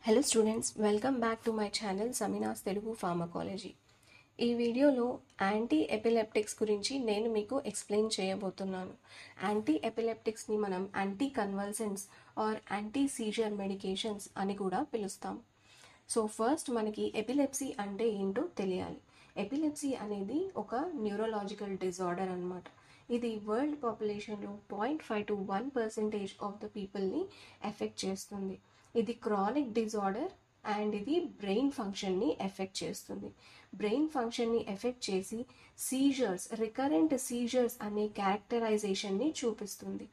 Hello students, welcome back to my channel Samina's Telugu pharmacology. ఈ వీడియోలో anti epileptics గురించి నేను మీకు ఎక్స్ప్లెయిన్ చేయబోతున్నాను. యాంటీ ఎపిలెప్టిక్స్ని మనం anti convulsants or anti seizure medications అని కూడా పిలుస్తాం. సో ఫస్ట్ మనకి ఎపిలెప్సీ అంటే ఏంటో తెలియాలి. ఎపిలెప్సీ అనేది ఒక న్యూరోలాజికల్ డిజార్డర్ అన్నమాట. ఇది వరల్డ్ పాపులేషన్లో 0.5 to 1% ఆఫ్ ద పీపుల్ని ఎఫెక్ట్ చేస్తుంది. ఇది క్రానిక్ డిజార్డర్ అండ్ ఇది బ్రెయిన్ ఫంక్షన్ని ఎఫెక్ట్ చేస్తుంది. బ్రెయిన్ ఫంక్షన్ని ఎఫెక్ట్ చేసి సీజర్స్, రికరెంట్ సీజర్స్ అనే క్యారెక్టరైజేషన్ని చూపిస్తుంది.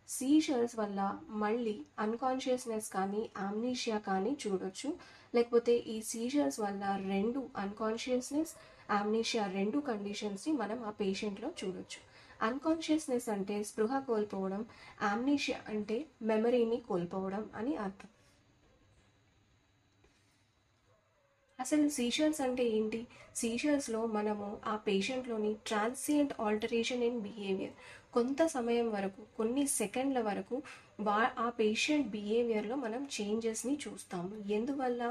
సీజర్స్ వల్ల మళ్ళీ అన్కాన్షియస్నెస్ కానీ ఆమ్నీషియా కానీ చూడొచ్చు. లేకపోతే ఈ సీజర్స్ వల్ల రెండు అన్కాన్షియస్నెస్, ఆమ్నీషియా రెండు కండిషన్స్ని మనం ఆ పేషెంట్లో చూడొచ్చు. అన్కాన్షియస్నెస్ అంటే స్పృహ కోల్పోవడం, ఆమ్నీషియా అంటే మెమరీని కోల్పోవడం అని అర్థం. అసలు సీజర్స్ అంటే ఏంటి? సీజర్స్లో మనము ఆ పేషెంట్లోని ట్రాన్సియంట్ ఆల్టరేషన్ ఇన్ బిహేవియర్, కొంత సమయం వరకు, కొన్ని సెకండ్ల వరకు ఆ పేషెంట్ బిహేవియర్లో మనం చేంజెస్ని చూస్తాము. ఎందువల్ల?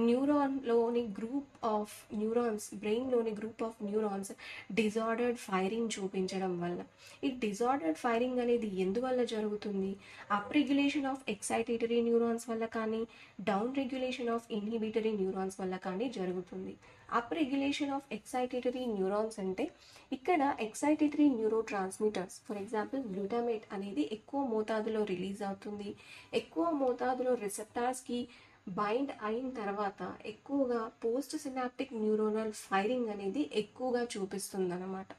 న్యూరాన్లోని గ్రూప్ ఆఫ్ న్యూరాన్స్, బ్రెయిన్లోని group of neurons disordered firing చూపించడం వల్ల. ఈ డిజార్డర్డ్ ఫైరింగ్ అనేది ఎందువల్ల జరుగుతుంది? Up regulation of excitatory neurons వల్ల కానీ, down regulation of inhibitory neurons వల్ల కానీ జరుగుతుంది. Up regulation of excitatory neurons అంటే ఇక్కడ excitatory neurotransmitters, for example glutamate అనేది ఎక్కువ మోతాదులో రిలీజ్ అవుతుంది. ఎక్కువ మోతాదులో రిసెప్టార్స్కి బైండ్ అయిన తర్వాత ఎక్కువగా పోస్ట్ సినాప్టిక్ న్యూరోనల్ ఫైరింగ్ అనేది ఎక్కువగా చూపిస్తుంది అన్నమాట.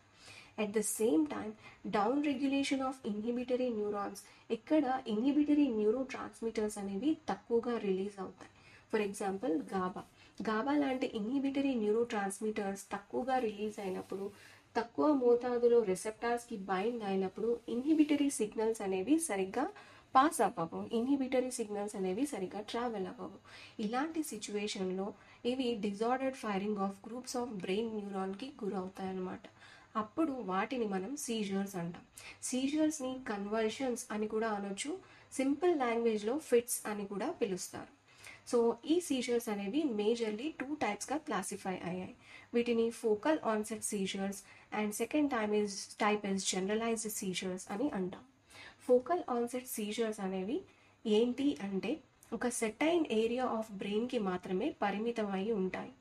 At the same time down regulation of inhibitory neurons, ఇక్కడ ఇన్హిబిటరీ న్యూరో ట్రాన్స్మిటర్స్ అనేవి తక్కువగా రిలీజ్ అవుతాయి. ఫర్ ఎగ్జాంపుల్ గాబా లాంటి ఇన్హిబిటరీ న్యూరో ట్రాన్స్మిటర్స్ తక్కువగా రిలీజ్ అయినప్పుడు, తక్కువ మోతాదులో రిసెప్టార్స్కి బైండ్ అయినప్పుడు ఇన్హిబిటరీ సిగ్నల్స్ అనేవి సరిగ్గా పాస్ అవ్వవు, ఇన్హిబిటరీ సిగ్నల్స్ అనేవి సరిగ్గా ట్రావెల్ అవ్వవు. ఇలాంటి సిచ్యువేషన్లో ఇవి disordered firing of groups of brain న్యూరాన్కి గురవుతాయి అన్నమాట. అప్పుడు వాటిని మనం సీజర్స్ అంటాం. సీజర్స్ని కన్వల్షన్స్ అని కూడా అనొచ్చు, సింపుల్ లాంగ్వేజ్లో ఫిట్స్ అని కూడా పిలుస్తారు. సో ఈ సీజర్స్ అనేవి మేజర్లీ 2 టైప్స్గా క్లాసిఫై అయ్యాయి. వీటిని focal onset seizures and second type is generalized seizures అని అంటాం. ఫోకల్ ఆన్సెట్ సీజర్స్ అనేవి ఏంటి అంటే ఒక సెటైన్ ఏరియా ఆఫ్ బ్రెయిన్కి మాత్రమే పరిమితమై ఉంటాయి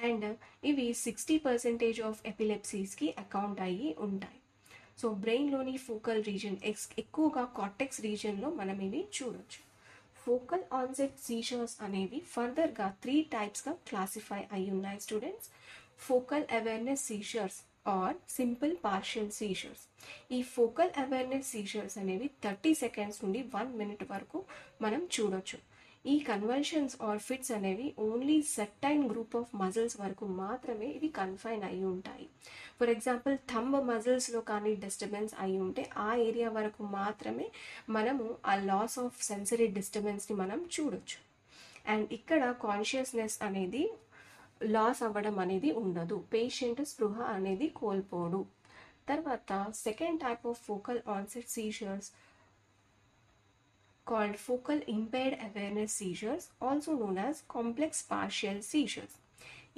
అండ్ ఇవి 60% ఆఫ్ ఎపిలెప్సీస్కి అకౌంట్ అయ్యి ఉంటాయి. సో బ్రెయిన్లోని ఫోకల్ రీజన్ ఎక్కువగా కార్టెక్స్ రీజన్లో మనం ఇవి చూడొచ్చు. ఫోకల్ ఆన్సెట్ సీజర్స్ అనేవి ఫర్దర్గా 3 టైప్స్గా క్లాసిఫై అయి ఉన్నాయి students. Focal awareness seizures are simple partial seizures. ఈ ఫోకల్ అవేర్నెస్ సీజర్స్ అనేవి 30 సెకండ్స్ నుండి 1 minute వరకు మనం చూడొచ్చు. ఈ కన్వల్షన్స్ ఆర్ ఫిట్స్ అనేవి only certain group of muscles వరకు మాత్రమే ఇవి కన్ఫైన్ అయి ఉంటాయి. ఫర్ ఎగ్జాంపుల్ థంబ్ మజిల్స్లో కానీ డిస్టర్బెన్స్ అయి ఉంటే ఆ ఏరియా వరకు మాత్రమే మనము ఆ లాస్ ఆఫ్ సెన్సరీ డిస్టర్బెన్స్ని మనం చూడొచ్చు. అండ్ ఇక్కడ కాన్షియస్నెస్ అనేది లాస్ అవ్వడం అనేది ఉండదు, పేషెంట్ స్పృహ అనేది కోల్పోడు. తర్వాత second type of focal onset seizures called focal impaired awareness seizures, also known as complex partial seizures.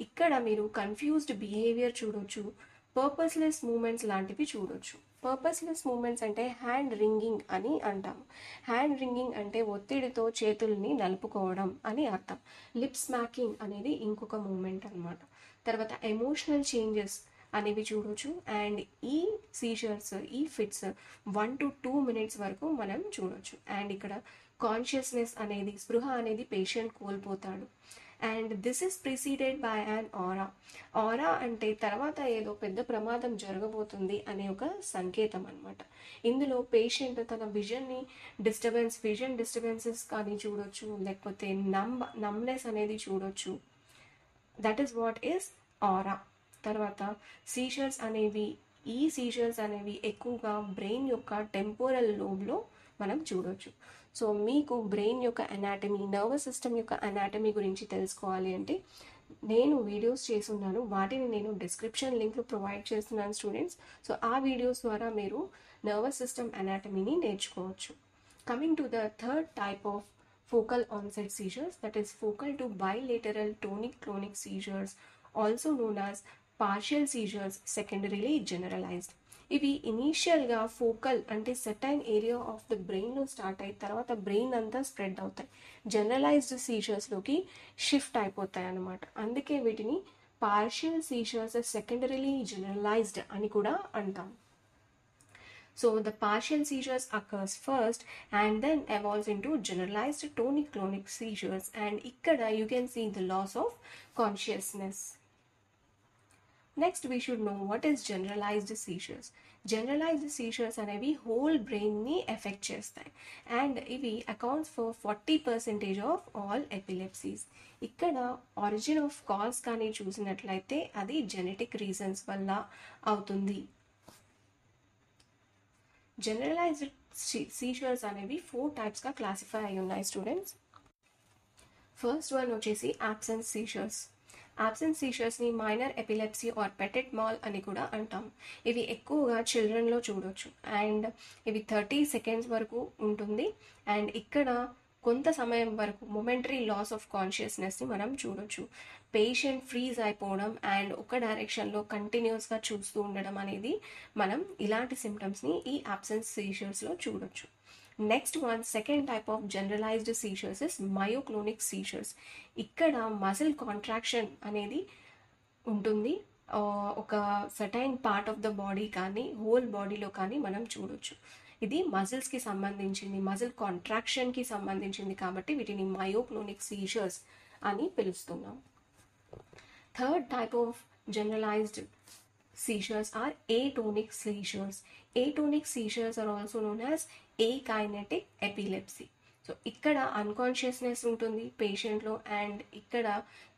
ఇక్కడ మీరు కన్ఫ్యూజ్డ్ బిహేవియర్ చూడొచ్చు, పర్పస్లెస్ మూమెంట్స్ లాంటివి చూడొచ్చు. పర్పస్లెస్ మూమెంట్స్ అంటే హ్యాండ్ రింగింగ్ అని అంటాము. హ్యాండ్ రింగింగ్ అంటే ఒత్తిడితో చేతుల్ని నలుపుకోవడం అని అర్థం. లిప్ స్మాకింగ్ అనేది ఇంకొక మూమెంట్ అనమాట. తర్వాత ఎమోషనల్ చేంజెస్ అనేవి చూడొచ్చు. అండ్ ఈ సీజర్స్, ఈ ఫిట్స్ 1 to 2 minutes వరకు మనం చూడొచ్చు. అండ్ ఇక్కడ కాన్షియస్నెస్ అనేది, స్పృహ అనేది పేషెంట్ కోల్పోతాడు. And this is preceded by an aura. Aura అంటే తర్వాత ఏదో పెద్ద ప్రమాదం జరగబోతుంది అనే ఒక సంకేతం అనమాట. ఇందులో పేషెంట్ తన విజన్ డిస్టర్బెన్సెస్ కానీ చూడొచ్చు, లేకపోతే నమ్నెస్ అనేది చూడొచ్చు. దట్ ఈస్ వాట్ ఈస్ ఆరా. తర్వాత సీజర్స్ అనేవి ఎక్కువగా బ్రెయిన్ యొక్క టెంపోరల్ లోబ్లో మనం చూడొచ్చు. సో మీకు బ్రెయిన్ యొక్క అనాటమీ, నర్వస్ సిస్టమ్ యొక్క అనాటమీ గురించి తెలుసుకోవాలి అంటే నేను వీడియోస్ చేస్తున్నాను, వాటిని నేను డిస్క్రిప్షన్ లింక్లో ప్రొవైడ్ చేస్తున్నాను స్టూడెంట్స్. సో ఆ వీడియోస్ ద్వారా మీరు నర్వస్ సిస్టమ్ అనాటమీని నేర్చుకోవచ్చు. Coming to the third type of focal onset seizures, that is focal to bilateral tonic-clonic seizures, also known as partial seizures, secondarily generalized. ఇవి ఇనీషియల్గా ఫోకల్ అంటే సెటైన్ area of the బ్రెయిన్లో start అయిన తర్వాత brain అంతా spread అవుతాయి, generalized సీజర్స్లోకి shift అయిపోతాయి అన్నమాట. అందుకే వీటిని పార్షియల్ సీజర్స్ సెకండరీలీ జనరలైజ్డ్ అని కూడా అంటాం. So the partial seizures occurs first and then evolves into generalized tonic-clonic seizures, and ikkada you can see the loss of consciousness. Next we should know what is generalized seizures. Generalized seizures అనేవి whole brain ని effect చేస్తాయి and ఇవి accounts for 40% of all epilepsies. ఇక్కడ origin of cause కానీ చూసినట్లయితే అది genetic reasons వల్ల అవుతుంది. జనరలైజ్డ్ సీజర్స్ అనేవి 4 టైప్స్గా క్లాసిఫై అయి ఉన్నాయి స్టూడెంట్స్. ఫస్ట్ వన్ వచ్చేసి absence seizures. absence సీజర్స్ని minor epilepsy or petit mal అని కూడా అంటాం. ఇవి ఎక్కువగా చిల్డ్రన్లో చూడొచ్చు అండ్ ఇవి 30 seconds వరకు ఉంటుంది అండ్ ఇక్కడ కొంత సమయం వరకు మొమెంటరీ లాస్ ఆఫ్ కాన్షియస్నెస్ని మనం చూడొచ్చు. పేషెంట్ ఫ్రీజ్ అయిపోవడం అండ్ ఒక డైరెక్షన్లో కంటిన్యూస్గా చూస్తూ ఉండడం అనేది మనం ఇలాంటి సిమ్టమ్స్ని ఈ absence సీజర్స్లో చూడొచ్చు. Next one second type of generalized seizures is myoclonic seizures. ఇక్కడ మజిల్ కాంట్రాక్షన్ అనేది ఉంటుంది, ఒక certain part of the body కానీ హోల్ బాడీలో కానీ మనం చూడొచ్చు. ఇది మజిల్స్కి సంబంధించింది, మజిల్ కాంట్రాక్షన్కి సంబంధించింది కాబట్టి వీటిని మయోక్లోనిక్ సీజర్స్ అని పిలుస్తున్నాం. Third type of generalized seizures are atonic seizures. Atonic seizures are also known as akinetic epilepsy. So ఇక్కడ అన్కాన్షియస్నెస్ ఉంటుంది పేషెంట్లో అండ్ ఇక్కడ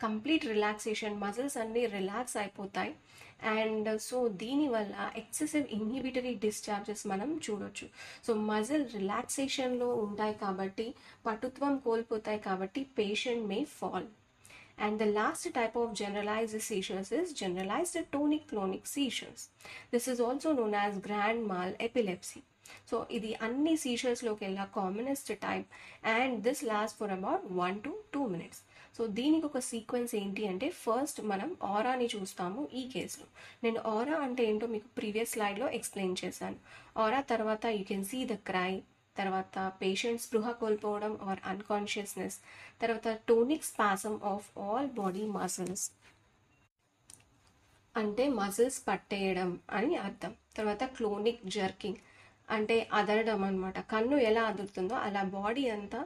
కంప్లీట్ రిలాక్సేషన్, మజిల్స్ అన్నీ రిలాక్స్ అయిపోతాయి అండ్ సో దీనివల్ల ఎక్సెసివ్ ఇన్హిబిటరీ డిశ్చార్జెస్ మనం చూడొచ్చు. సో మజిల్ రిలాక్సేషన్లో ఉంటాయి కాబట్టి పటుత్వం కోల్పోతాయి కాబట్టి patient May fall. And the last type of generalized seizures is generalized tonic-clonic seizures. This is also known as grand mal epilepsy. So ఇది అన్ని సీజర్స్లోకి వెళ్ళా commonest type and this last for about 1 to 2 minutes. So దీనికి ఒక sequence ఏంటి అంటే first మనం ఆరాని చూస్తాము. ఈ కేసులో నేను ఆరా అంటే ఏంటో మీకు ప్రీవియస్ స్లైడ్లో ఎక్స్ప్లెయిన్ చేశాను. ఆరా తర్వాత you can see the cry, తర్వాత పేషెంట్ స్పృహ కోల్పోవడం ఆర్ అన్కాన్షియస్నెస్, తర్వాత tonic spasm of all body muscles అంటే మజిల్స్ పట్టేయడం అని అర్థం. తర్వాత క్లోనిక్ జర్కింగ్ అంటే అదరడం అనమాట. కన్ను ఎలా అదురుతుందో అలా బాడీ అంతా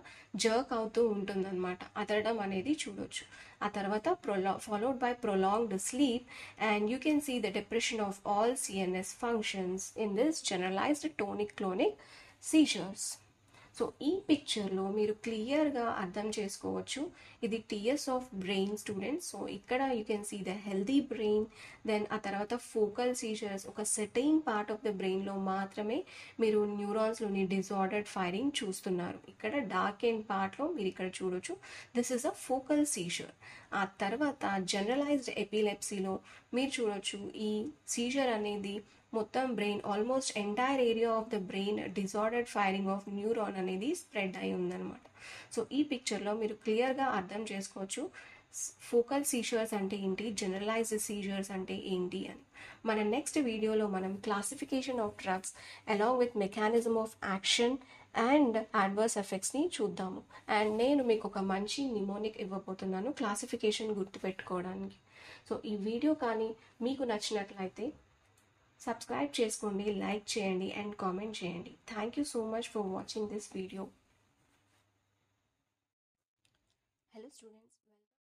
జర్క్ అవుతూ ఉంటుందన్నమాట, అదరడం అనేది చూడొచ్చు. ఆ తర్వాత followed by prolonged sleep and you can see the depression of all CNS functions in this generalized tonic clonic seizures. So ఈ పిక్చర్లో మీరు క్లియర్గా అర్థం చేసుకోవచ్చు ఇది TS of brain students. So ఇక్కడ you can see the healthy brain, then ఆ తర్వాత ఫోకల్ సీజర్స్ ఒక సెటైన్ పార్ట్ ఆఫ్ ద బ్రెయిన్లో మాత్రమే మీరు న్యూరాన్స్లోని డిజార్డర్డ్ ఫైరింగ్ చూస్తున్నారు. ఇక్కడ డార్క్ అండ్ పార్ట్లో మీరు ఇక్కడ చూడొచ్చు this is a focal Caesar. ఆ తర్వాత జనరలైజ్డ్ ఎపిలెప్సీలో మీరు చూడొచ్చు ఈ సీజర్ అనేది మొత్తం brain almost entire area of the brain disordered firing of neuron అనేది స్ప్రెడ్ అయి ఉందన్నమాట. సో ఈ పిక్చర్లో మీరు క్లియర్గా అర్థం చేసుకోవచ్చు ఫోకల్ సీజర్స్ అంటే ఏంటి, జనరలైజ్డ్ సీజర్స్ అంటే ఏంటి అని. మన నెక్స్ట్ వీడియోలో మనం classification of drugs along with mechanism of action and adverse ఎఫెక్ట్స్ని చూద్దాము. అండ్ నేను మీకు ఒక మంచి నిమోనిక్ ఇవ్వబోతున్నాను క్లాసిఫికేషన్ గుర్తుపెట్టుకోవడానికి. సో ఈ వీడియో కానీ మీకు నచ్చినట్లయితే సబ్స్క్రైబ్ చేసుకోండి, లైక్ చేయండి అండ్ కామెంట్ చేయండి. Thank you so much for watching this video. Hello students.